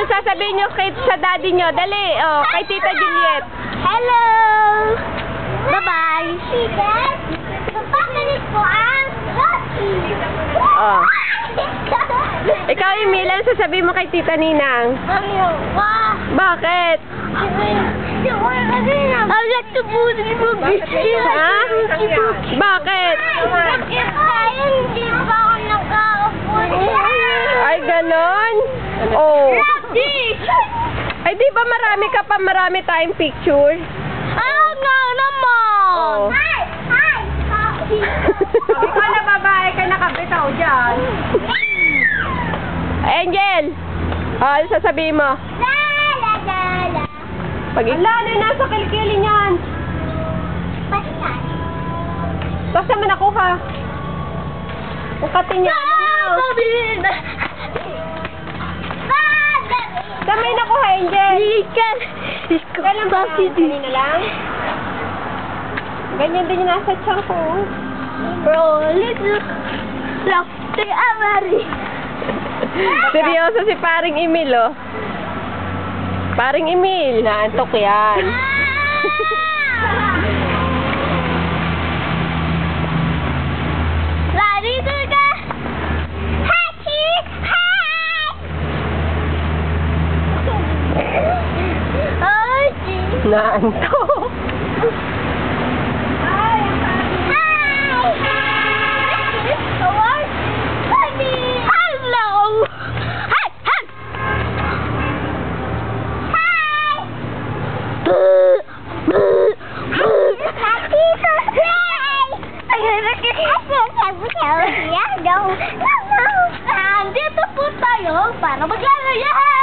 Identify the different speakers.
Speaker 1: Ano sasabihin nyo sa daddy nyo? Dali, oh, kay Tita Juliet.
Speaker 2: Hello! Bye-bye! Dad, papakinig po ang
Speaker 1: Oh. Ikaw, Emil, ano sasabihin mo kay Tita Ninang? Bakit?
Speaker 2: I like to put it in
Speaker 1: Ha? Bakit?
Speaker 2: Hindi pa ako nakakaupo.
Speaker 1: Ay, ganon? Oh. Ay, di ba marami tayong picture?
Speaker 2: Ano nga naman?
Speaker 1: Oh. Ikaw na babae, kay nakabitaw dyan. Angel! Oh, ano sasabihin mo? Ala, ano yung nasa kilikili niyan? Tapos naman nakuha. Ukatin niya. Saan may nakuha, Angel? Kailan ba? Kanina lang? Ganyan din yung nasa tiyan ko.
Speaker 2: Bro, little Lofty Amari.
Speaker 1: Seryoso si paring Emil, oh. Paring Emil, naantok yan.
Speaker 2: Larito ka! Hachi! Hi!
Speaker 1: Naantok.
Speaker 2: Dito po tayo para maglalayahan!